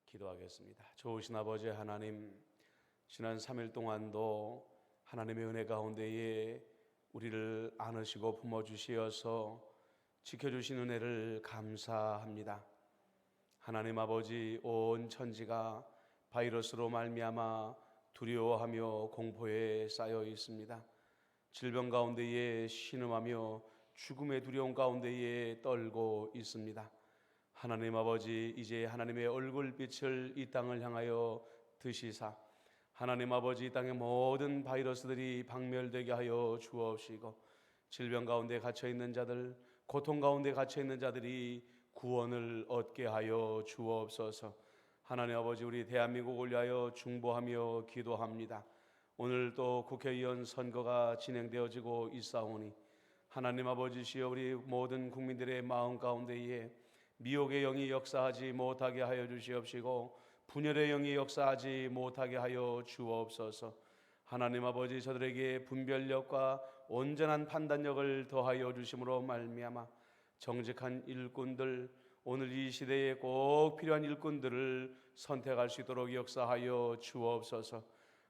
기도하겠습니다. 좋으신 아버지 하나님, 지난 3일 동안도 하나님의 은혜 가운데에 우리를 안으시고 품어주시어서 지켜주신 은혜를 감사합니다. 하나님 아버지, 온 천지가 바이러스로 말미암아 두려워하며 공포에 쌓여 있습니다. 질병 가운데에 신음하며 죽음의 두려움 가운데에 떨고 있습니다. 하나님 아버지, 이제 하나님의 얼굴빛을 이 땅을 향하여 드시사 하나님 아버지, 이 땅의 모든 바이러스들이 박멸되게 하여 주옵시고, 질병 가운데 갇혀있는 자들, 고통 가운데 갇혀있는 자들이 구원을 얻게 하여 주옵소서. 하나님 아버지, 우리 대한민국을 위하여 중보하며 기도합니다. 오늘 또 국회의원 선거가 진행되어지고 있사오니 하나님 아버지시여, 우리 모든 국민들의 마음 가운데에 미혹의 영이 역사하지 못하게 하여 주시옵시고, 분열의 영이 역사하지 못하게 하여 주옵소서. 하나님 아버지, 저들에게 분별력과 온전한 판단력을 더하여 주심으로 말미암아 정직한 일꾼들, 오늘 이 시대에 꼭 필요한 일꾼들을 선택할 수 있도록 역사하여 주옵소서.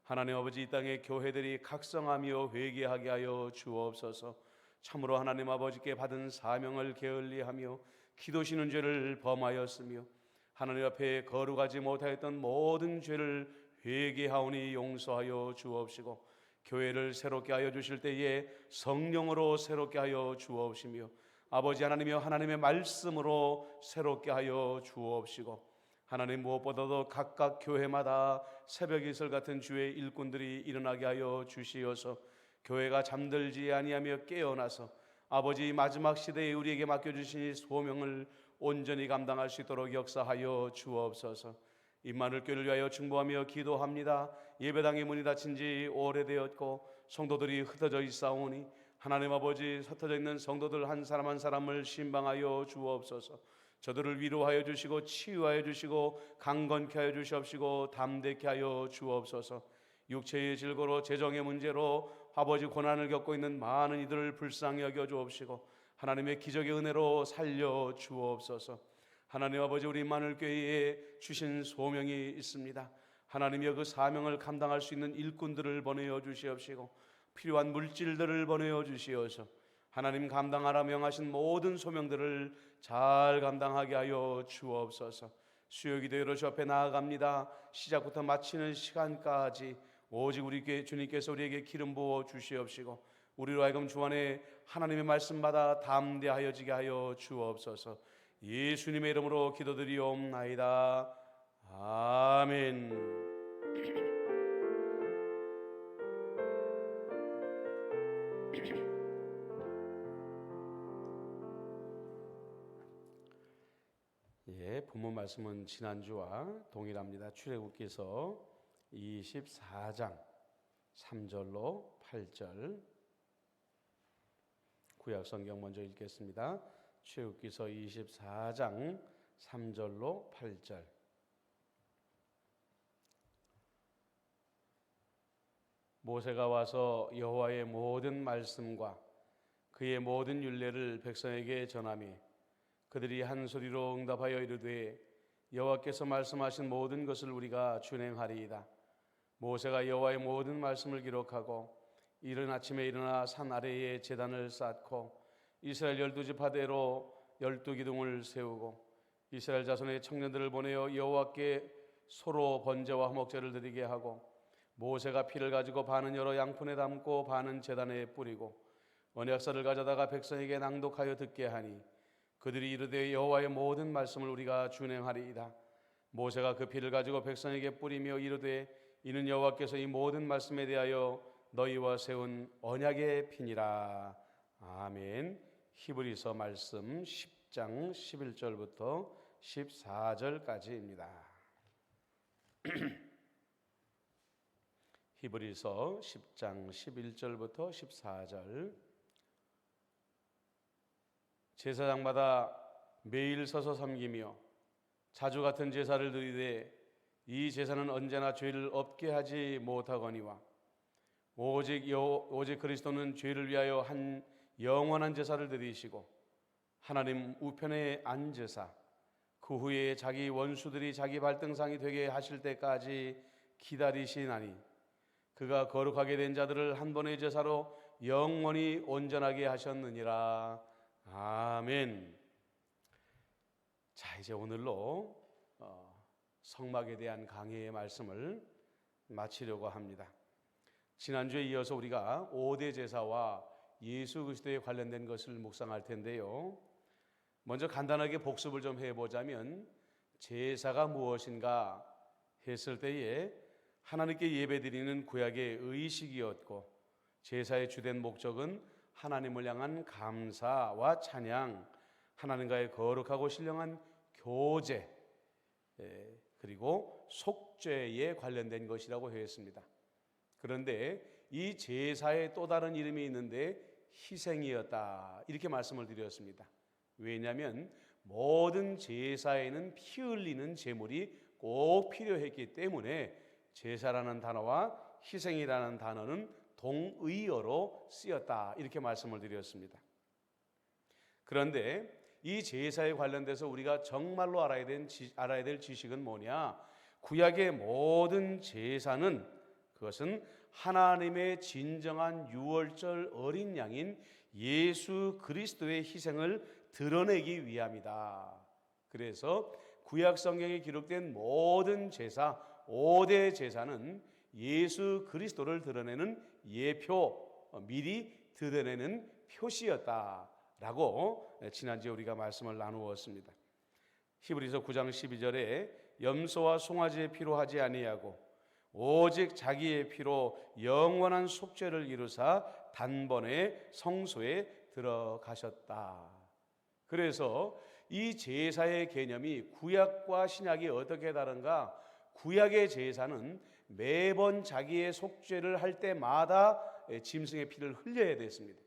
하나님 아버지, 이 땅의 교회들이 각성하며 회개하게 하여 주옵소서. 참으로 하나님 아버지께 받은 사명을 게을리하며 기도시는 죄를 범하였으며 하나님 앞에 거룩하지 못하였던 모든 죄를 회개하오니 용서하여 주옵시고, 교회를 새롭게 하여 주실 때에 성령으로 새롭게 하여 주옵시며 아버지 하나님이여, 하나님의 말씀으로 새롭게 하여 주옵시고, 하나님 무엇보다도 각각 교회마다 새벽 이슬 같은 주의 일꾼들이 일어나게 하여 주시어서 교회가 잠들지 아니하며 깨어나서 아버지, 마지막 시대에 우리에게 맡겨주신 이 소명을 온전히 감당할 수 있도록 역사하여 주옵소서. 임마누엘 교회를 위하여 중보하며 기도합니다. 예배당의 문이 닫힌 지 오래되었고 성도들이 흩어져 있사오니 하나님 아버지, 흩어져 있는 성도들 한 사람 한 사람을 신방하여 주옵소서. 저들을 위로하여 주시고 치유하여 주시고 강건케 하여 주시옵시고 담대케 하여 주옵소서. 육체의 질고로 재정의 문제로 아버지 고난을 겪고 있는 많은 이들을 불쌍히 여겨 주옵시고 하나님의 기적의 은혜로 살려 주옵소서. 하나님 아버지, 우리 임마누엘 교회에 주신 소명이 있습니다. 하나님이여, 그 사명을 감당할 수 있는 일꾼들을 보내어 주시옵시고 필요한 물질들을 보내어 주시어서 하나님 감당하라 명하신 모든 소명들을 잘 감당하게 하여 주옵소서. 수요기도회로 주 앞에 나아갑니다. 시작부터 마치는 시간까지 오직 우리 주님께서 우리에게 기름 부어 주시옵시고 우리로 하여금 주 안에 하나님의 말씀마다 담대하여지게 하여 주옵소서. 예수님의 이름으로 기도드리옵나이다. 아멘. 본문 말씀은 지난주와 동일합니다. 출애굽기서 24장 3절로 8절, 구약 성경 먼저 읽겠습니다. 출애굽기서 24장 3절로 8절. 모세가 와서 여호와의 모든 말씀과 그의 모든 율례를 백성에게 전하며 그들이 한 소리로 응답하여 이르되 여호와께서 말씀하신 모든 것을 우리가 준행하리이다. 모세가 여호와의 모든 말씀을 기록하고 이른 아침에 일어나 산 아래에 제단을 쌓고 이스라엘 12지파대로 12기둥을 세우고 이스라엘 자손의 청년들을 보내어 여호와께 소로 번제와 화목제를 드리게 하고 모세가 피를 가지고 반은 여러 양푼에 담고 반은 제단에 뿌리고 언약서를 가져다가 백성에게 낭독하여 듣게 하니 그들이 이르되 여호와의 모든 말씀을 우리가 준행하리이다. 모세가 그 피를 가지고 백성에게 뿌리며 이르되 이는 여호와께서 이 모든 말씀에 대하여 너희와 세운 언약의 피니라. 아멘. 히브리서 말씀 10장 11절부터 14절까지입니다. 히브리서 10장 11절부터 14절. 제사장마다 매일 서서 섬기며 자주 같은 제사를 드리되 이 제사는 언제나 죄를 없게 하지 못하거니와 오직 그리스도는 죄를 위하여 한 영원한 제사를 드리시고 하나님 우편에 앉으사 그 후에 자기 원수들이 자기 발등상이 되게 하실 때까지 기다리시나니 그가 거룩하게 된 자들을 한 번의 제사로 영원히 온전하게 하셨느니라. 아멘. 자, 이제 오늘로 성막에 대한 강해의 말씀을 마치려고 합니다. 지난주에 이어서 우리가 5대 제사와 예수 그리스도에 관련된 것을 묵상할 텐데요. 먼저 간단하게 복습을 좀 해보자면 제사가 무엇인가 했을 때에 하나님께 예배드리는 구약의 의식이었고 제사의 주된 목적은 하나님을 향한 감사와 찬양, 하나님과의 거룩하고 신령한 교제, 그리고 속죄에 관련된 것이라고 했습니다. 그런데 이 제사의 또 다른 이름이 있는데 희생이었다, 이렇게 말씀을 드렸습니다. 왜냐하면 모든 제사에는 피 흘리는 제물이 꼭 필요했기 때문에 제사라는 단어와 희생이라는 단어는 동의어로 쓰였다, 이렇게 말씀을 드렸습니다. 그런데 이 제사에 관련돼서 우리가 정말로 알아야 될 지식은 뭐냐? 구약의 모든 제사는 그것은 하나님의 진정한 유월절 어린 양인 예수 그리스도의 희생을 드러내기 위함이다. 그래서 구약 성경에 기록된 모든 제사, 5대 제사는 예수 그리스도를 드러내는 예표, 미리 드러내는 표시였다라고 지난주에 우리가 말씀을 나누었습니다. 히브리서 9장 12절에 염소와 송아지의 피로 하지 아니하고 오직 자기의 피로 영원한 속죄를 이루사 단번에 성소에 들어가셨다. 그래서 이 제사의 개념이 구약과 신약이 어떻게 다른가? 구약의 제사는 매번 자기의 속죄를 할 때마다 짐승의 피를 흘려야 됐습니다.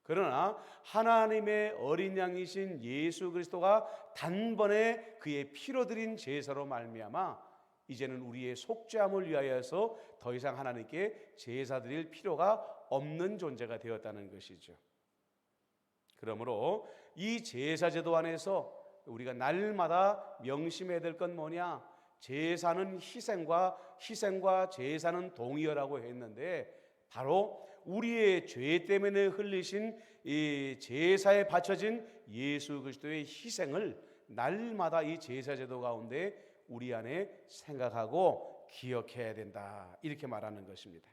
그러나 하나님의 어린 양이신 예수 그리스도가 단번에 그의 피로 드린 제사로 말미암아 이제는 우리의 속죄함을 위하여서 더 이상 하나님께 제사 드릴 필요가 없는 존재가 되었다는 것이죠. 그러므로 이 제사 제도 안에서 우리가 날마다 명심해야 될 건 뭐냐? 제사는 희생과 제사는 동의어라고 했는데 바로 우리의 죄 때문에 흘리신 이 제사에 바쳐진 예수 그리스도의 희생을 날마다 이 제사 제도 가운데 우리 안에 생각하고 기억해야 된다, 이렇게 말하는 것입니다.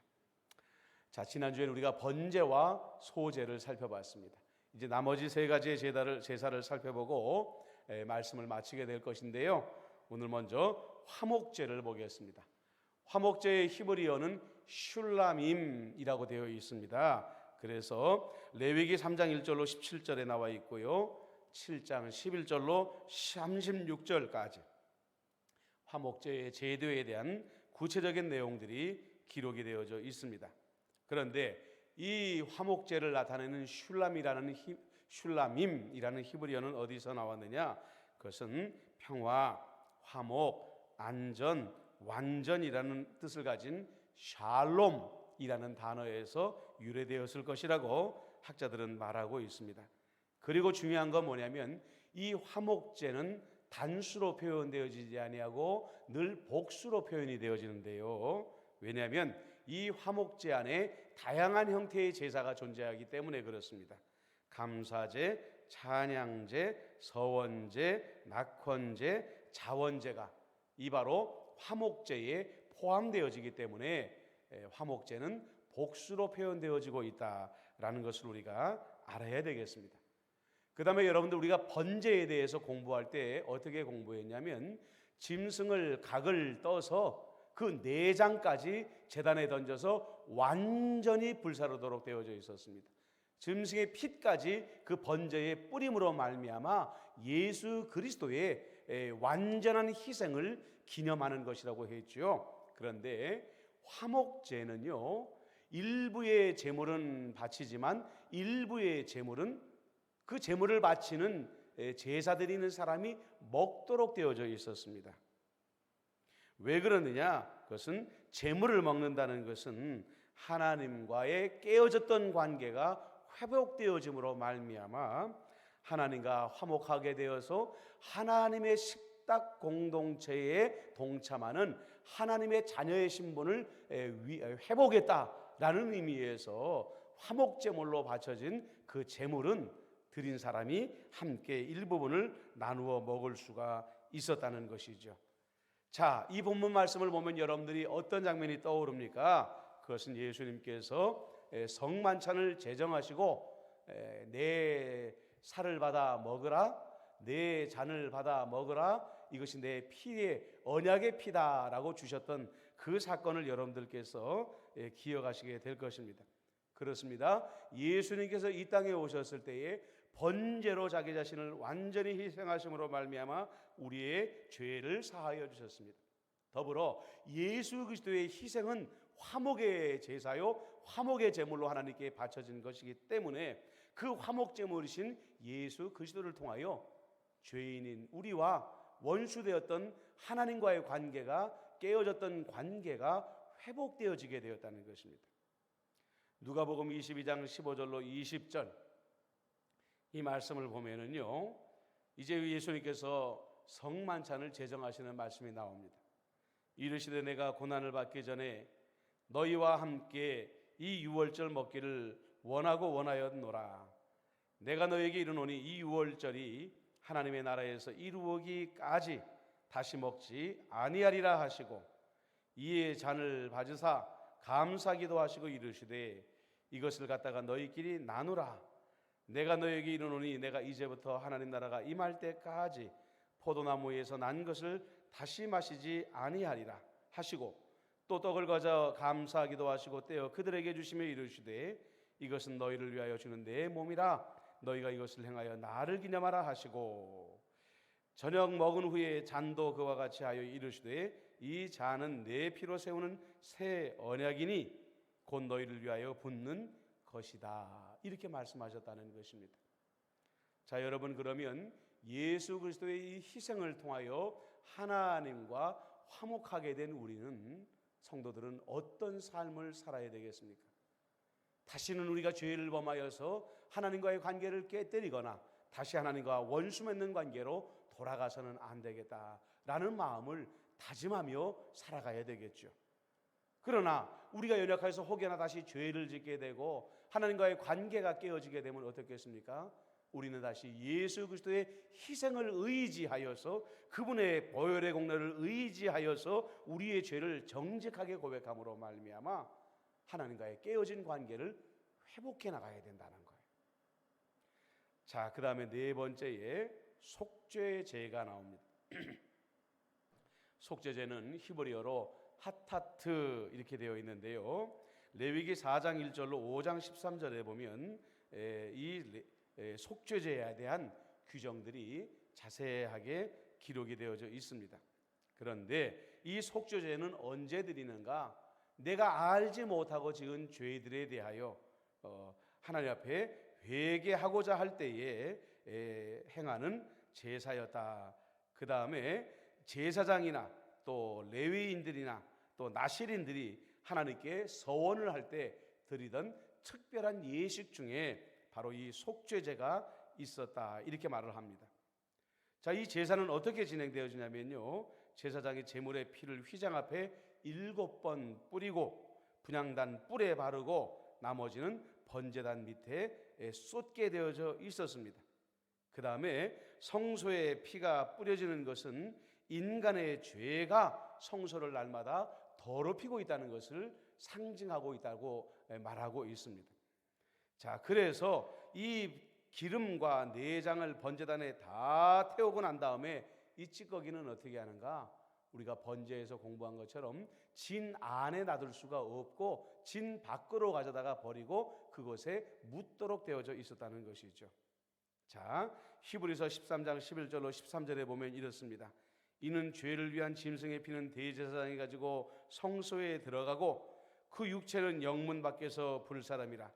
자, 지난주에 우리가 번제와 소제를 살펴봤습니다. 이제 나머지 세 가지의 제사를 살펴보고 말씀을 마치게 될 것인데요. 오늘 먼저 화목제를 보겠습니다. 화목제의 히브리어는 슐라밈이라고 되어 있습니다. 그래서 레위기 3장 1절로 17절에 나와 있고요, 7장 11절로 36절까지 화목제의 제도에 대한 구체적인 내용들이 기록이 되어져 있습니다. 그런데 이 화목제를 나타내는 슐라밈이라는 히브리어는 어디서 나왔느냐? 그것은 평화, 화목, 안전, 완전이라는 뜻을 가진 샬롬이라는 단어에서 유래되었을 것이라고 학자들은 말하고 있습니다. 그리고 중요한 건 뭐냐면 이 화목제는 단수로 표현되어지지 아니하고 늘 복수로 표현이 되어지는데요. 왜냐하면 이 화목제 안에 다양한 형태의 제사가 존재하기 때문에 그렇습니다. 감사제, 찬양제, 서원제, 낙헌제, 자원제가 이 바로 화목제에 포함되어지기 때문에 화목제는 복수로 표현되어지고 있다라는 것을 우리가 알아야 되겠습니다. 그 다음에 여러분들, 우리가 번제에 대해서 공부할 때 어떻게 공부했냐면 짐승을 각을 떠서 그 내장까지 제단에 던져서 완전히 불사르도록 되어져 있었습니다. 짐승의 핏까지 그 번제의 뿌림으로 말미암아 예수 그리스도의 완전한 희생을 기념하는 것이라고 했죠. 그런데 화목제는요, 일부의 제물은 바치지만 일부의 제물은 그 제물을 바치는 제사 드리는 사람이 먹도록 되어져 있었습니다. 왜 그러느냐? 그것은 제물을 먹는다는 것은 하나님과의 깨어졌던 관계가 회복되어짐으로 말미암아 하나님과 화목하게 되어서 하나님의 식탁 공동체에 동참하는 하나님의 자녀의 신분을 회복했다라는 의미에서 화목제물로 바쳐진 그 제물은 드린 사람이 함께 일부분을 나누어 먹을 수가 있었다는 것이죠. 자, 이 본문 말씀을 보면 여러분들이 어떤 장면이 떠오릅니까? 그것은 예수님께서 성만찬을 제정하시고 내 살을 받아 먹으라, 내 잔을 받아 먹으라, 이것이 내 피의 언약의 피다라고 주셨던 그 사건을 여러분들께서 기억하시게 될 것입니다. 그렇습니다. 예수님께서 이 땅에 오셨을 때에 번제로 자기 자신을 완전히 희생하심으로 말미암아 우리의 죄를 사하여 주셨습니다. 더불어 예수 그리스도의 희생은 화목의 제사요, 화목의 제물로 하나님께 바쳐진 것이기 때문에 그 화목 제물이신 예수 그리스도를 통하여 죄인인 우리와 원수되었던 하나님과의 관계가, 깨어졌던 관계가 회복되어지게 되었다는 것입니다. 누가복음 22장 15절로 20절 이 말씀을 보면은요, 이제 예수님께서 성만찬을 제정하시는 말씀이 나옵니다. 이르시되 내가 고난을 받기 전에 너희와 함께 이 유월절 먹기를 원하였노라. 내가 너에게 이르노니 이 유월절이 하나님의 나라에서 이루어지기까지 다시 먹지 아니하리라 하시고, 이에 잔을 받으사 감사기도 하시고 이르시되 이것을 갖다가 너희끼리 나누라. 내가 너에게 이르노니 내가 이제부터 하나님 나라가 임할 때까지 포도나무에서 난 것을 다시 마시지 아니하리라 하시고, 또 떡을 가져 감사하기도 하시고 떼어 그들에게 주시며 이르시되 이것은 너희를 위하여 주는 내 몸이라. 너희가 이것을 행하여 나를 기념하라 하시고, 저녁 먹은 후에 잔도 그와 같이 하여 이르시되 이 잔은 내 피로 세우는 새 언약이니 곧 너희를 위하여 붓는 것이다. 이렇게 말씀하셨다는 것입니다. 자, 여러분, 그러면 예수 그리스도의 이 희생을 통하여 하나님과 화목하게 된 우리는, 성도들은 어떤 삶을 살아야 되겠습니까? 다시는 우리가 죄를 범하여서 하나님과의 관계를 깨뜨리거나 다시 하나님과 원수 맺는 관계로 돌아가서는 안 되겠다라는 마음을 다짐하며 살아가야 되겠죠. 그러나 우리가 연약해서 혹여나 다시 죄를 짓게 되고 하나님과의 관계가 깨어지게 되면 어떻겠습니까? 우리는 다시 예수 그리스도의 희생을 의지하여서, 그분의 보혈의 공로를 의지하여서 우리의 죄를 정직하게 고백함으로 말미암아 하나님과의 깨어진 관계를 회복해 나가야 된다는 거예요. 자, 그 다음에 네 번째에 속죄제가 나옵니다. 속죄제는 히브리어로 하타트 이렇게 되어 있는데요, 레위기 4장 1절로 5장 13절에 보면 이 속죄제에 대한 규정들이 자세하게 기록이 되어져 있습니다. 그런데 이 속죄제는 언제 드리는가? 내가 알지 못하고 지은 죄들에 대하여 하나님 앞에 회개하고자 할 때에 행하는 제사였다. 그 다음에 제사장이나 또 레위인들이나 또 나실인들이 하나님께 서원을 할 때 드리던 특별한 예식 중에 바로 이 속죄제가 있었다, 이렇게 말을 합니다. 자, 이 제사는 어떻게 진행되어지냐면요, 제사장이 제물의 피를 휘장 앞에 7번 뿌리고 분향단 뿔에 바르고 나머지는 번제단 밑에 쏟게 되어져 있었습니다. 그 다음에 성소에 피가 뿌려지는 것은 인간의 죄가 성소를 날마다 더럽히고 있다는 것을 상징하고 있다고 말하고 있습니다. 자, 그래서 이 기름과 내장을 번제단에 다 태우고 난 다음에 이 찌꺼기는 어떻게 하는가? 우리가 번제에서 공부한 것처럼 진 안에 놔둘 수가 없고 진 밖으로 가져다가 버리고 그곳에 묻도록 되어져 있었다는 것이죠. 자, 히브리서 13장 11절로 13절에 보면 이렇습니다. 이는 죄를 위한 짐승의 피는 대제사장이 가지고 성소에 들어가고 그 육체는 영문 밖에서 불 사람이라.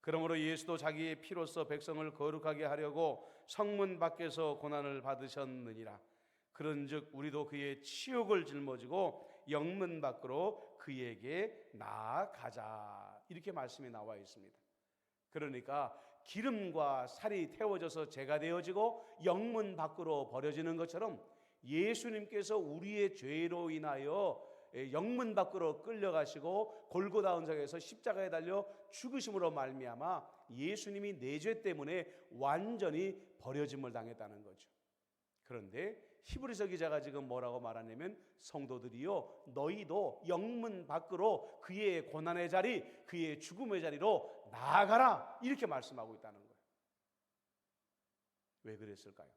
그러므로 예수도 자기의 피로써 백성을 거룩하게 하려고 성문 밖에서 고난을 받으셨느니라. 그런즉 우리도 그의 치욕을 짊어지고 영문 밖으로 그에게 나아가자. 이렇게 말씀이 나와 있습니다. 그러니까 기름과 살이 태워져서 제가 되어지고 영문 밖으로 버려지는 것처럼 예수님께서 우리의 죄로 인하여 영문 밖으로 끌려가시고 골고다 언덕에서 십자가에 달려 죽으심으로 말미암아 예수님이 내 죄 때문에 완전히 버려짐을 당했다는 거죠. 그런데 히브리서 기자가 지금 뭐라고 말하냐면 성도들이요 너희도 영문 밖으로 그의 고난의 자리, 그의 죽음의 자리로 나아가라 이렇게 말씀하고 있다는 거예요. 왜 그랬을까요?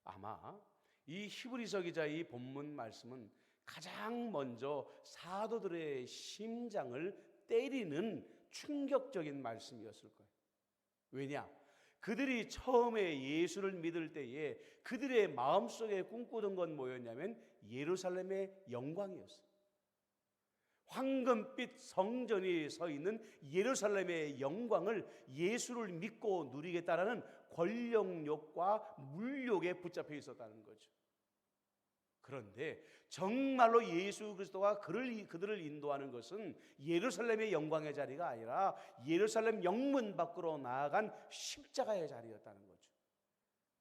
아마 이 히브리서 기자의 본문 말씀은 가장 먼저 사도들의 심장을 때리는 충격적인 말씀이었을 거예요. 왜냐? 그들이 처음에 예수를 믿을 때에 그들의 마음속에 꿈꾸던 건 뭐였냐면 예루살렘의 영광이었어요. 황금빛 성전이 서 있는 예루살렘의 영광을 예수를 믿고 누리겠다라는 권력욕과 물욕에 붙잡혀 있었다는 거죠. 그런데 정말로 예수 그리스도가 그들을 인도하는 것은 예루살렘의 영광의 자리가 아니라 예루살렘 영문 밖으로 나아간 십자가의 자리였다는 거죠.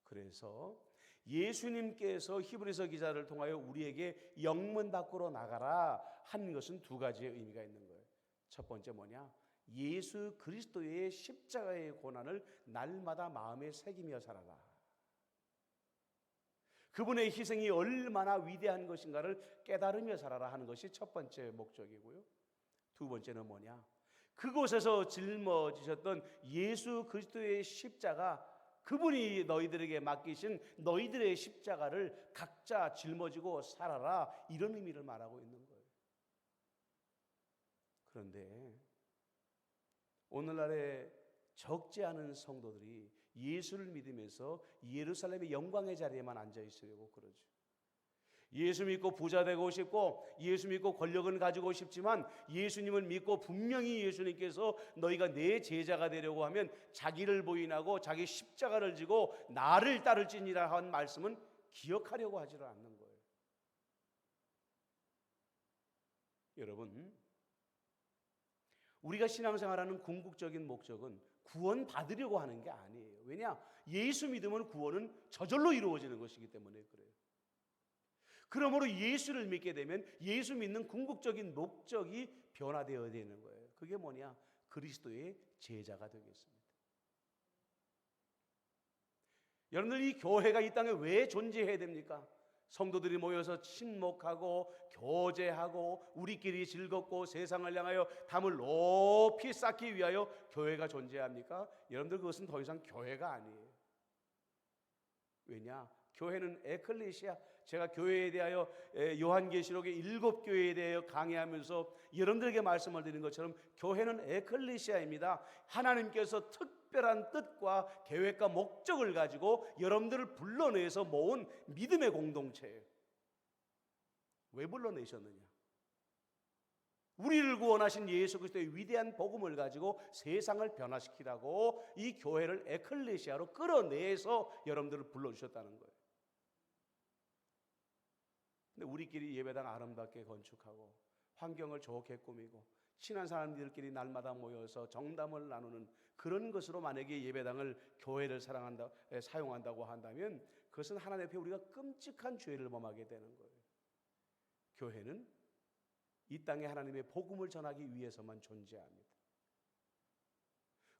그래서 예수님께서 히브리서 기자를 통하여 우리에게 영문 밖으로 나가라 한 것은 두 가지의 의미가 있는 거예요. 첫 번째 뭐냐? 예수 그리스도의 십자가의 고난을 날마다 마음에 새기며 살아라. 그분의 희생이 얼마나 위대한 것인가를 깨달으며 살아라 하는 것이 첫 번째 목적이고요. 두 번째는 뭐냐? 그곳에서 짊어지셨던 예수 그리스도의 십자가, 그분이 너희들에게 맡기신 너희들의 십자가를 각자 짊어지고 살아라, 이런 의미를 말하고 있는 거예요. 그런데 오늘날에 적지 않은 성도들이 예수를 믿으면서 예루살렘의 영광의 자리에만 앉아 있으려고 그러죠. 예수 믿고 부자 되고 싶고 예수 믿고 권력을 가지고 싶지만 예수님을 믿고 분명히 예수님께서 너희가 내 제자가 되려고 하면 자기를 부인하고 자기 십자가를 지고 나를 따를지니라 한 말씀은 기억하려고 하지를 않는 거예요. 여러분, 우리가 신앙생활하는 궁극적인 목적은 구원 받으려고 하는 게 아니에요. 왜냐? 예수 믿으면 구원은 저절로 이루어지는 것이기 때문에 그래요. 그러므로 예수를 믿게 되면 예수 믿는 궁극적인 목적이 변화되어야 되는 거예요. 그게 뭐냐? 그리스도의 제자가 되겠습니다. 여러분들, 이 교회가 이 땅에 왜 존재해야 됩니까? 성도들이 모여서 친목하고 교제하고 우리끼리 즐겁고 세상을 향하여 담을 높이 쌓기 위하여 교회가 존재합니까? 여러분들, 그것은 더 이상 교회가 아니에요. 왜냐? 교회는 에클레시아, 제가 교회에 대하여 요한계시록의 7교회에 대하여 강의하면서 여러분들에게 말씀을 드린 것처럼 교회는 에클레시아입니다. 하나님께서 특별한 뜻과 계획과 목적을 가지고 여러분들을 불러내서 모은 믿음의 공동체예요. 왜 불러내셨느냐? 우리를 구원하신 예수 그리스도의 위대한 복음을 가지고 세상을 변화시키라고 이 교회를 에클레시아로 끌어내서 여러분들을 불러주셨다는 거예요. 근데 우리끼리 예배당 아름답게 건축하고 환경을 좋게 꾸미고 친한 사람들끼리 날마다 모여서 정담을 나누는 그런 것으로 만약에 예배당을, 교회를 사용한다고 한다면 그것은 하나님 앞에 우리가 끔찍한 죄를 범하게 되는 거예요. 교회는 이 땅에 하나님의 복음을 전하기 위해서만 존재합니다.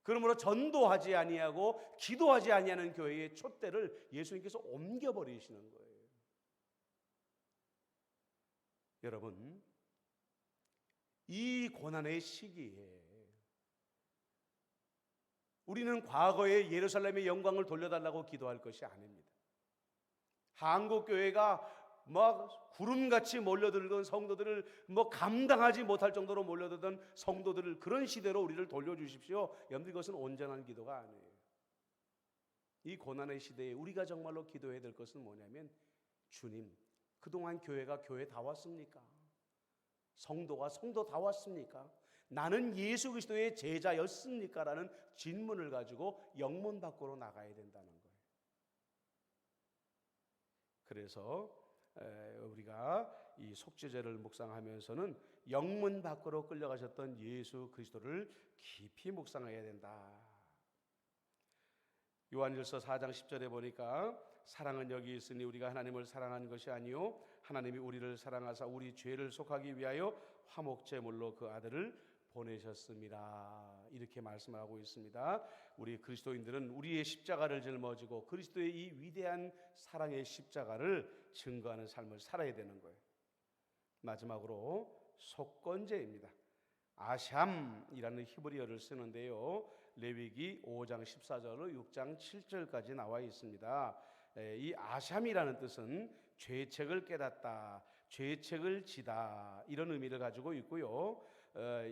그러므로 전도하지 아니하고 기도하지 아니하는 교회의 촛대를 예수님께서 옮겨버리시는 거예요. 여러분, 이 고난의 시기에 우리는 과거의 예루살렘의 영광을 돌려달라고 기도할 것이 아닙니다. 한국교회가 구름같이 몰려들던 성도들을 감당하지 못할 정도로 몰려들던 성도들을 그런 시대로 우리를 돌려주십시오. 여러분들, 이것은 온전한 기도가 아니에요. 이 고난의 시대에 우리가 정말로 기도해야 될 것은 뭐냐면, 주님, 그동안 교회가 교회 다 왔습니까? 성도가 성도 다 왔습니까? 나는 예수 그리스도의 제자였습니까? 라는 질문을 가지고 영문 밖으로 나가야 된다는 거예요. 그래서 우리가 이 속죄제를 묵상하면서는 영문 밖으로 끌려가셨던 예수 그리스도를 깊이 묵상해야 된다. 요한일서 4장 10절에 보니까 사랑은 여기 있으니 우리가 하나님을 사랑한 것이 아니요 하나님이 우리를 사랑하사 우리 죄를 속하기 위하여 화목제물로 그 아들을 보내셨습니다. 이렇게 말씀하고 있습니다. 우리 그리스도인들은 우리의 십자가를 짊어지고 그리스도의 이 위대한 사랑의 십자가를 증거하는 삶을 살아야 되는 거예요. 마지막으로 속건제입니다. 아샴이라는 히브리어를 쓰는데요, 레위기 5장 14절로 6장 7절까지 나와 있습니다. 이 아샴이라는 뜻은 죄책을 깨닫다, 죄책을 지다, 이런 의미를 가지고 있고요,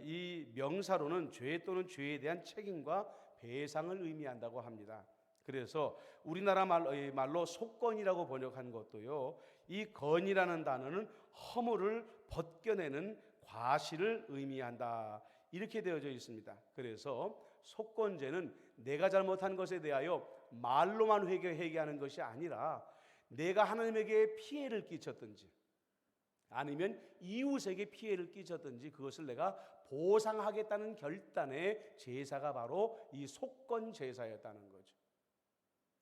이 명사로는 죄 또는 죄에 대한 책임과 배상을 의미한다고 합니다. 그래서 우리나라 말로 속건이라고 번역한 것도요, 이 건이라는 단어는 허물을 벗겨내는 과실을 의미한다, 이렇게 되어져 있습니다. 그래서 속건제는 내가 잘못한 것에 대하여 말로만 회개하는 것이 아니라 내가 하나님에게 피해를 끼쳤든지 아니면 이웃에게 피해를 끼쳤든지 그것을 내가 보상하겠다는 결단의 제사가 바로 이 속건제사였다는 거죠.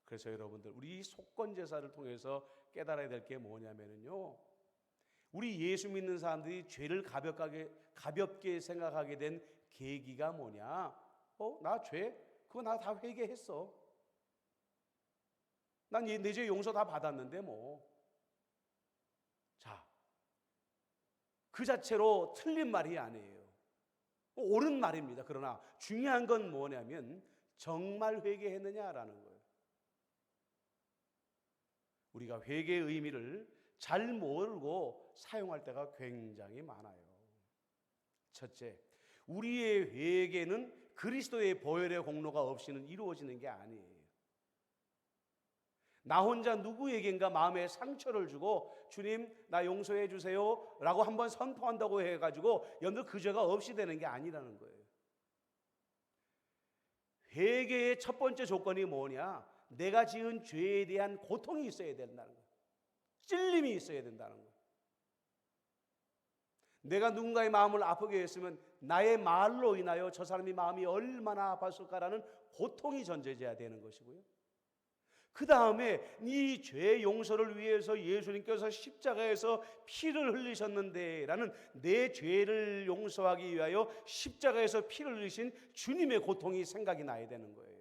그래서 여러분들, 우리 이 속건제사를 통해서 깨달아야 될 게 뭐냐면요, 우리 예수 믿는 사람들이 죄를 가볍게 생각하게 된 계기가 뭐냐? 나 죄? 그거 나 다 회개했어. 난 내 죄 용서 다 받았는데 뭐. 자, 그 자체로 틀린 말이 아니에요. 옳은 말입니다. 그러나 중요한 건 뭐냐면 정말 회개했느냐라는 거예요. 우리가 회개의 의미를 잘 모르고 사용할 때가 굉장히 많아요. 첫째, 우리의 회개는 그리스도의 보혈의 공로가 없이는 이루어지는 게 아니에요. 나 혼자 누구에겐가 마음에 상처를 주고 주님 나 용서해 주세요 라고 한번 선포한다고 해가지고 여러분들 그 죄가 없이 되는 게 아니라는 거예요. 회개의 첫 번째 조건이 뭐냐? 내가 지은 죄에 대한 고통이 있어야 된다는 거예요. 찔림이 있어야 된다는 거예요. 내가 누군가의 마음을 아프게 했으면 나의 말로 인하여 저 사람의 마음이 얼마나 아팠을까라는 고통이 전제돼야 되는 것이고요, 그 다음에 이 죄 용서를 위해서 예수님께서 십자가에서 피를 흘리셨는데 라는 내 죄를 용서하기 위하여 십자가에서 피를 흘리신 주님의 고통이 생각이 나야 되는 거예요.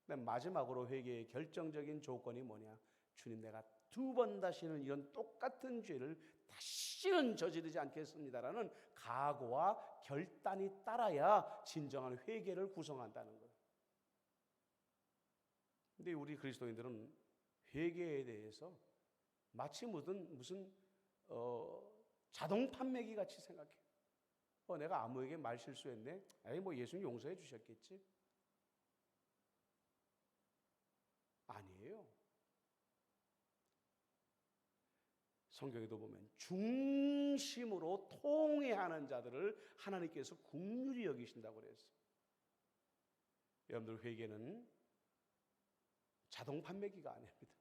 마지막으로 회개의 결정적인 조건이 뭐냐? 주님, 내가 2번 다시는 이런 똑같은 죄를 다시는 저지르지 않겠습니다라는 각오와 결단이 따라야 진정한 회개를 구성한다는 거예요. 근데 우리 그리스도인들은 회개에 대해서 마치 무슨 자동 판매기 같이 생각해요. 내가 아무에게 말 실수했네. 뭐 예수님 용서해 주셨겠지. 아니에요. 성경에도 보면 중심으로 통회하는 자들을 하나님께서 긍휼히 여기신다고 그랬어요. 여러분들, 회개는 자동 판매기가 아닙니다.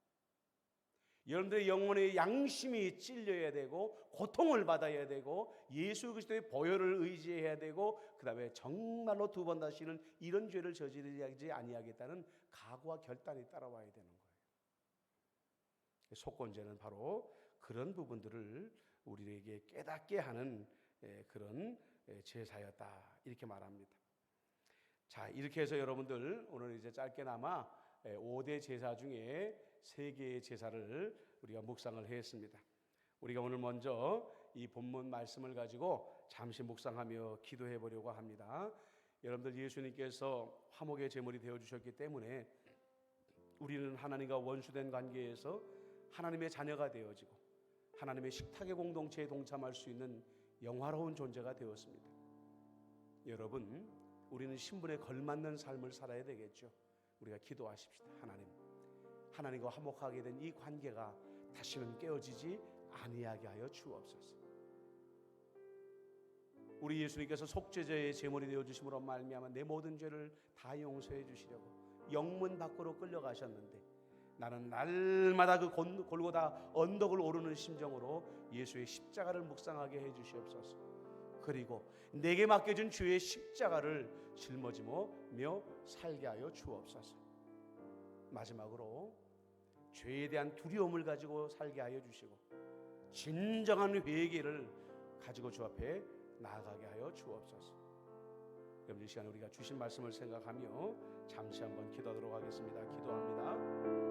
여러분들의 영혼의 양심이 찔려야 되고 고통을 받아야 되고 예수 그리스도의 보혈을 의지해야 되고 그 다음에 정말로 2번 다시는 이런 죄를 저지르지 아니하겠다는 각오와 결단이 따라와야 되는 거예요. 속건제는 바로 그런 부분들을 우리에게 깨닫게 하는 그런 제사였다, 이렇게 말합니다. 자, 이렇게 해서 여러분들 오늘 이제 짧게나마 5대 제사 중에 3개의 제사를 우리가 묵상을 했습니다. 우리가 오늘 먼저 이 본문 말씀을 가지고 잠시 묵상하며 기도해 보려고 합니다. 여러분들, 예수님께서 화목의 제물이 되어주셨기 때문에 우리는 하나님과 원수된 관계에서 하나님의 자녀가 되어지고 하나님의 식탁의 공동체에 동참할 수 있는 영화로운 존재가 되었습니다. 여러분, 우리는 신분에 걸맞는 삶을 살아야 되겠죠. 우리가 기도하십시다. 하나님과 화목하게 된 이 관계가 다시는 깨어지지 아니하게 하여 주옵소서. 우리 예수님께서 속죄제의 제물이 되어주심으로 말미암아 내 모든 죄를 다 용서해 주시려고 영문 밖으로 끌려가셨는데 나는 날마다 그 골고다 언덕을 오르는 심정으로 예수의 십자가를 묵상하게 해 주시옵소서. 그리고 내게 맡겨준 주의 십자가를 짊어지며 살게 하여 주옵소서. 마지막으로 죄에 대한 두려움을 가지고 살게 하여 주시고 진정한 회개를 가지고 주 앞에 나아가게 하여 주옵소서. 여러분 이 시간에 우리가 주신 말씀을 생각하며 잠시 한번 기도하도록 하겠습니다. 기도합니다.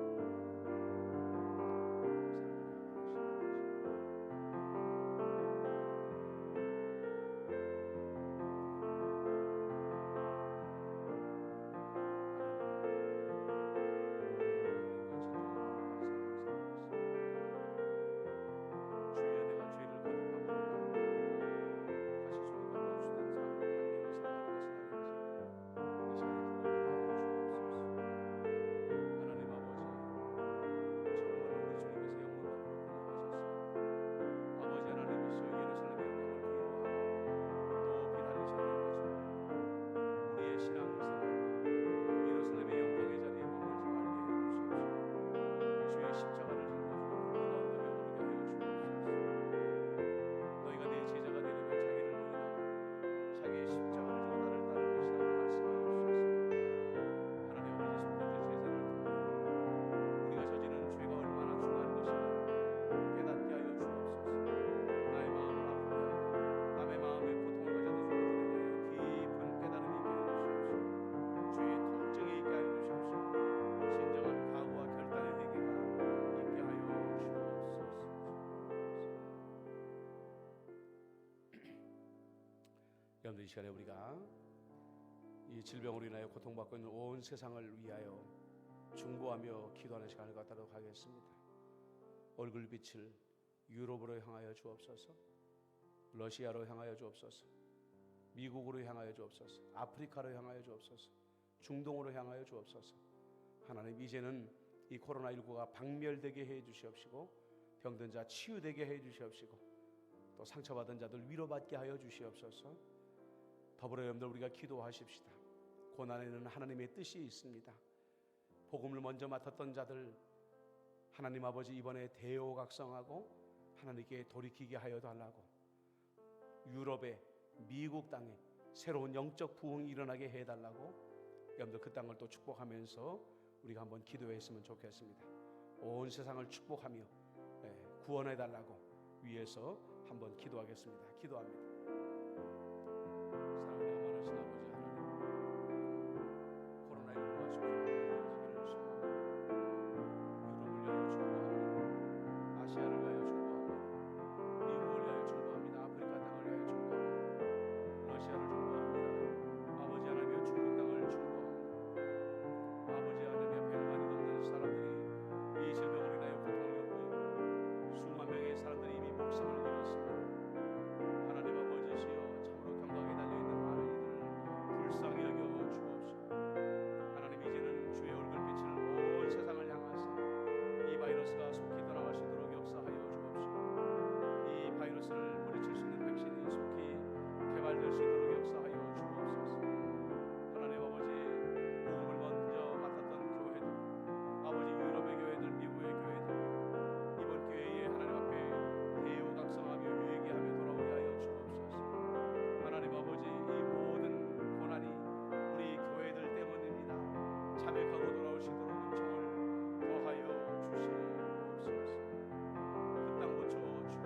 여러분들 이 시간에 우리가 이 질병으로 인하여 고통받고 있는 온 세상을 위하여 중보하며 기도하는 시간을 갖도록 하겠습니다. 얼굴빛을 유럽으로 향하여 주옵소서, 러시아로 향하여 주옵소서, 미국으로 향하여 주옵소서, 아프리카로 향하여 주옵소서, 중동으로 향하여 주옵소서. 하나님 이제는 이 코로나19가 박멸되게 해 주시옵시고 병든 자 치유되게 해 주시옵시고 또 상처받은 자들 위로받게 하여 주시옵소서. 더불어 여러분들 우리가 기도하십시다. 고난에는 하나님의 뜻이 있습니다. 복음을 먼저 맡았던 자들 하나님 아버지 이번에 대오각성하고 하나님께 돌이키게 하여 달라고, 유럽에 미국 땅에 새로운 영적 부흥이 일어나게 해달라고 여러분들 그 땅을 또 축복하면서 우리가 한번 기도했으면 좋겠습니다. 온 세상을 축복하며 구원해달라고 위에서 한번 기도하겠습니다. 기도합니다. 사랑의 아버지 하나님, 코로나19가 속히 유럽을 위하여 축복합니다. 아시아를 위하여 축복합니다. 미국을 위하여 축복합니다. 아프리카 땅을 위하여 축복합니다. 러시아를 축복합니다. 아버지 하나님의 중국 땅을 축복합니다. 아버지 하나님의 100만이 넘는 사람들이 이 질병으로 인하여 고통을 겪고 있고 수만 명의 사람들이 이미 목숨을 잃었습니다. 하나님 아버지시여, 참으로 경각에 달려있는 많은 이들을 불쌍히 여겨 주옵시고 하나님 이제는 주의 얼굴빛을 온 세상을 향하사 이 바이러스가 속히 떠나가시도록 역사하여 주옵시고 이 바이러스를 물리칠 수 있는 백신이 속히 개발될 수 있도록 역사하여 주옵소서. 하나님 아버지 복음을 먼저 맡았던 교회들, 아버지 유럽의 교회들, 미국의 교회들 이번 기회에 하나님 앞에 대우각성하며 회개하며 돌아오게 하여 주옵소서. 하나님 아버지 이 모든 고난이 우리 교회들 때문입니다. 자백하고 돌아오시도록 은총을 더하여 주시옵소서. 그 땅 고쳐 주옵소서.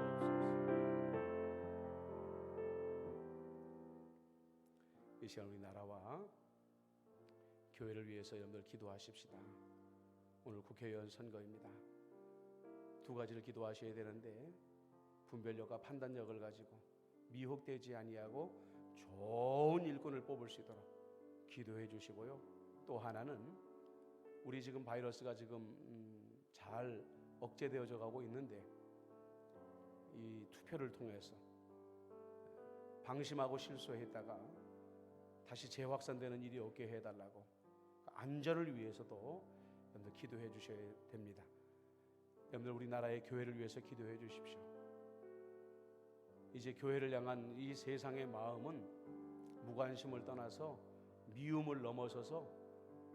이 시간 우리 나라와 교회를 위해서 여러분들 기도하십시다. 오늘 국회의원 선거입니다. 두 가지를 기도하셔야 되는데 분별력과 판단력을 가지고 미혹되지 아니하고 좋은 일꾼을 뽑을 수 있도록 기도해 주시고요. 또 하나는 우리 지금 바이러스가 지금 잘 억제되어져 가고 있는데 이 투표를 통해서 방심하고 실수했다가 다시 재확산되는 일이 없게 해달라고 안전을 위해서도 여러분들 기도해 주셔야 됩니다. 여러분들 우리나라의 교회를 위해서 기도해 주십시오. 이제 교회를 향한 이 세상의 마음은 무관심을 떠나서 미움을 넘어서서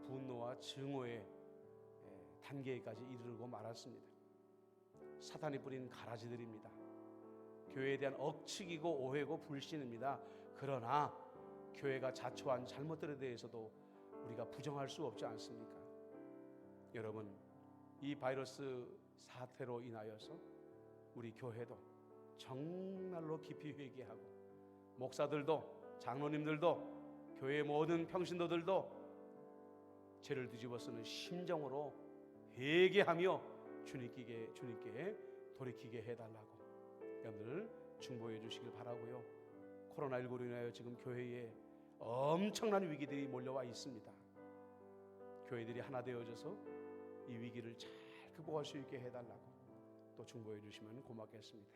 분노와 증오의 단계까지 이르고 말았습니다. 사탄이 뿌린 가라지들입니다. 교회에 대한 억측이고 오해고 불신입니다. 그러나 교회가 자초한 잘못들에 대해서도 우리가 부정할 수 없지 않습니까? 여러분, 이 바이러스 사태로 인하여서 우리 교회도 정말로 깊이 회개하고, 목사들도, 장로님들도, 교회의 모든 평신도들도 죄를 뒤집어 쓰는 심정으로 회개하며 주님께 돌이키게 해달라고 여러분들 중보해 주시길 바라고요. 코로나19로 인하여 지금 교회에 엄청난 위기들이 몰려와 있습니다. 교회들이 하나 되어져서 이 위기를 잘 극복할 수 있게 해달라고 또 중보해 주시면 고맙겠습니다.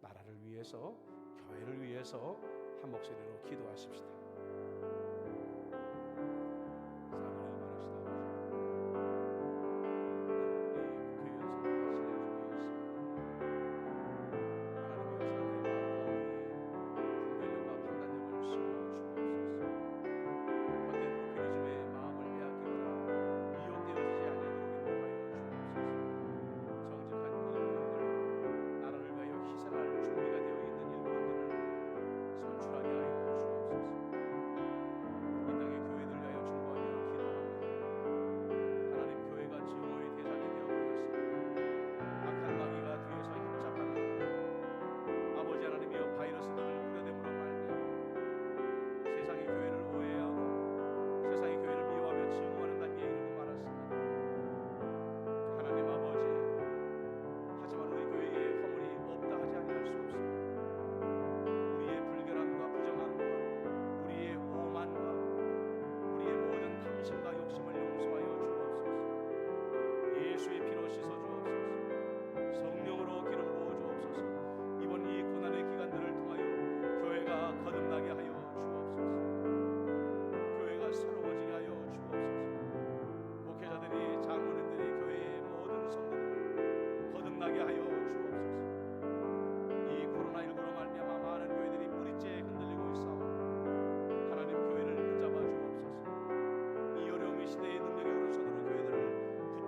나라를 위해서, 교회를 위해서 한 목소리로 기도하십시다.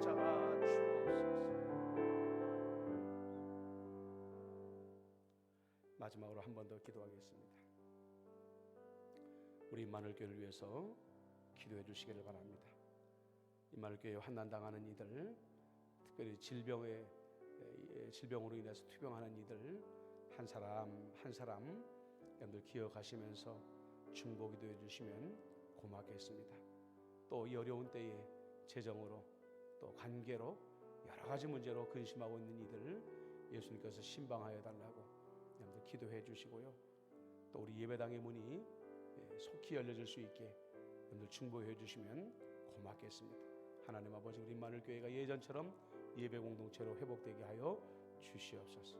사랑하는 말하시다 마지막으로 한 번 더 기도하겠습니다. 우리 임마누엘교회를 위해서 기도해 주시기를 바랍니다. 임마누엘교회 환난당하는 이들, 특별히 질병으로 인해서 투병하는 이들 한 사람 한 사람 여러분들 기억하시면서 중보 기도해 주시면 고맙겠습니다. 또 이 어려운 때에 재정으로 또 관계로 여러 가지 문제로 근심하고 있는 이들 예수님께서 신방하여 달라고 여러분들 기도해 주시고요. 또 우리 예배당의 문이 속히 열려질 수 있게 여러분들 중보해 주시면 고맙겠습니다. 하나님 아버지, 우리 임마누엘교회가 예전처럼 예배 공동체로 회복되게 하여 주시옵소서.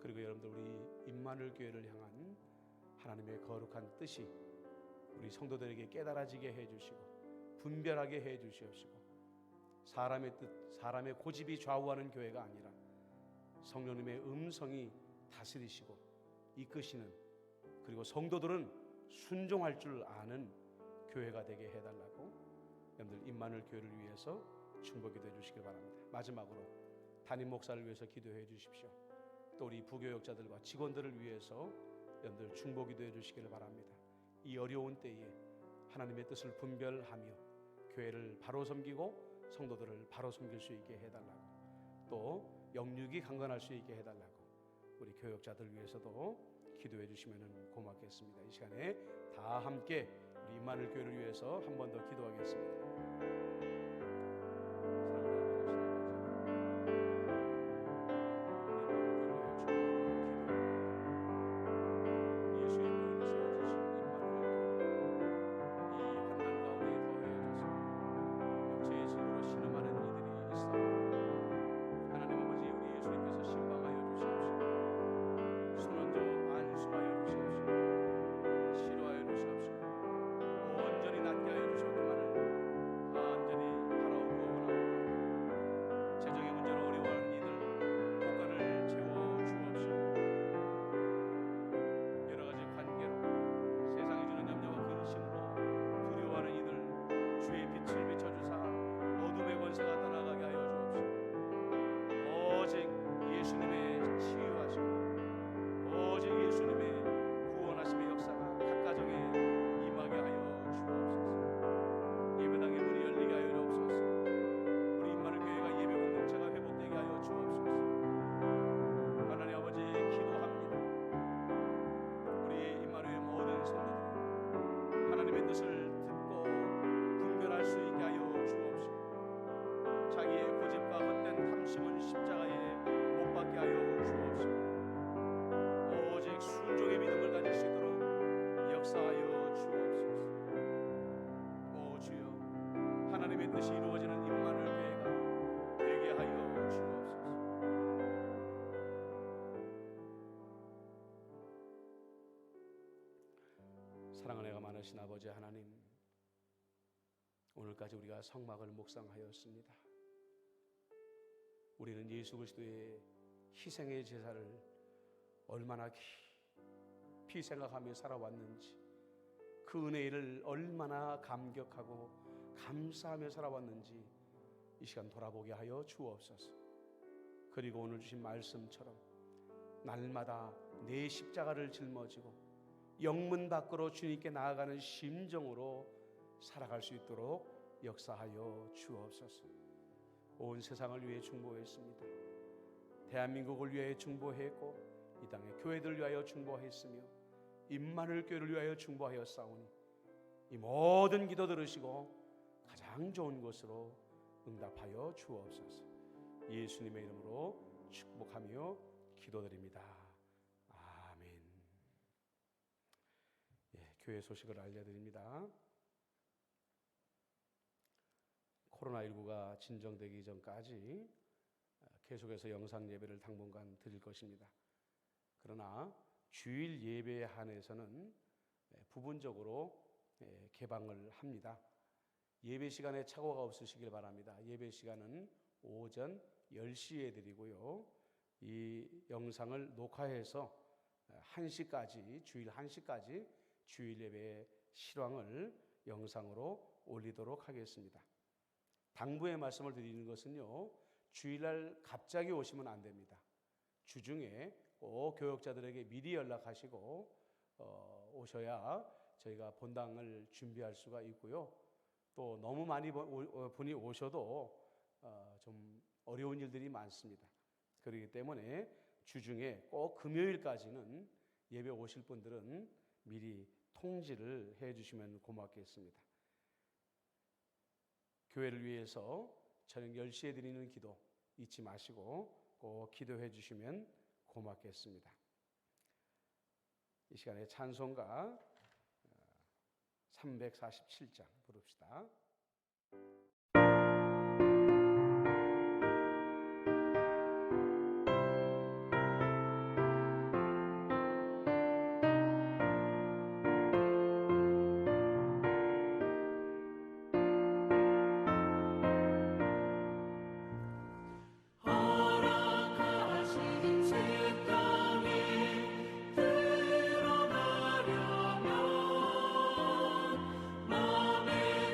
그리고 여러분들 우리 임마누엘교회를 향한 하나님의 거룩한 뜻이 우리 성도들에게 깨달아지게 해주시고 분별하게 해주시옵시고, 사람의 뜻, 사람의 고집이 좌우하는 교회가 아니라 성령님의 음성이 다스리시고 이끄시는, 그리고 성도들은 순종할 줄 아는 교회가 되게 해달라고 여러분들 임마누엘 교회를 위해서 중보 기도해 주시길 바랍니다. 마지막으로 담임 목사를 위해서 기도해 주십시오. 또 우리 부교역자들과 직원들을 위해서 여러분들 중보 기도해 주시길 바랍니다. 이 어려운 때에 하나님의 뜻을 분별하며 교회를 바로 섬기고 성도들을 바로 섬길 수 있게 해달라고, 또 영육이 강건할 수 있게 해달라고 우리 교역자들 위해서도 기도해 주시면 고맙겠습니다. 이 시간에 다 함께 우리 임마누엘 교회를 위해서 한 번 더 기도하겠습니다. 온전히 살아계신 아버지 하나님, 오늘까지 우리가 성막을 묵상하였습니다. 우리는 예수 그리스도의 희생의 제사를 얼마나 깊이 생각하며 살아왔는지, 그 은혜를 얼마나 감격하고 감사하며 살아왔는지 이 시간 돌아보게 하여 주옵소서. 그리고 오늘 주신 말씀처럼 날마다 내 십자가를 짊어지고 영문 밖으로 주님께 나아가는 심정으로 살아갈 수 있도록 역사하여 주옵소서. 온 세상을 위해 중보했습니다. 대한민국을 위하여 중보했고 이 땅의 교회들을 위하여 중보했으며 임마누엘 교회를 위하여 중보하였사오니 이 모든 기도 들으시고 가장 좋은 것으로 응답하여 주옵소서. 예수님의 이름으로 축복하며 기도드립니다. 아멘. 교회 소식을 알려드립니다. 코로나19가 진정되기 전까지 계속해서 영상 예배를 당분간 드릴 것입니다. 그러나 주일 예배에 한해서는 부분적으로 개방을 합니다. 예배 시간에 착오가 없으시길 바랍니다. 예배 시간은 오전 10시에 드리고요. 이 영상을 녹화해서 1시까지, 주일 1시까지 주일 예배 실황을 영상으로 올리도록 하겠습니다. 당부의 말씀을 드리는 것은요, 주일날 갑자기 오시면 안 됩니다. 주중에 꼭 교역자들에게 미리 연락하시고 오셔야 저희가 본당을 준비할 수가 있고요. 또 너무 많이 분이 오셔도 좀 어려운 일들이 많습니다. 그렇기 때문에 주중에 꼭 금요일까지는 예배 오실 분들은 미리 통지를 해 주시면 고맙겠습니다. 교회를 위해서 저녁 10시에 드리는 기도 잊지 마시고 꼭 기도해 주시면 고맙겠습니다. 이 시간에 찬송가 347장 부릅시다.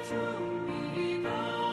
준비가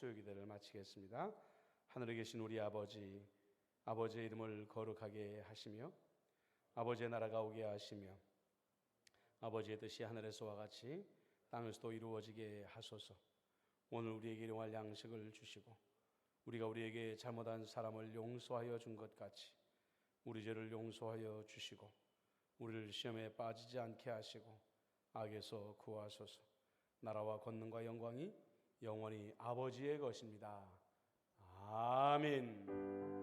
수요기도를 마치겠습니다. 하늘에 계신 우리 아버지, 아버지의 이름을 거룩하게 하시며 아버지의 나라가 오게 하시며 아버지의 뜻이 하늘에서와 같이 땅에서도 이루어지게 하소서. 오늘 우리에게 일용할 양식을 주시고 우리가 우리에게 잘못한 사람을 용서하여 준 것 같이 우리 죄를 용서하여 주시고 우리를 시험에 빠지지 않게 하시고 악에서 구하소서. 나라와 권능과 영광이 영원히 아버지의 것입니다. 아멘.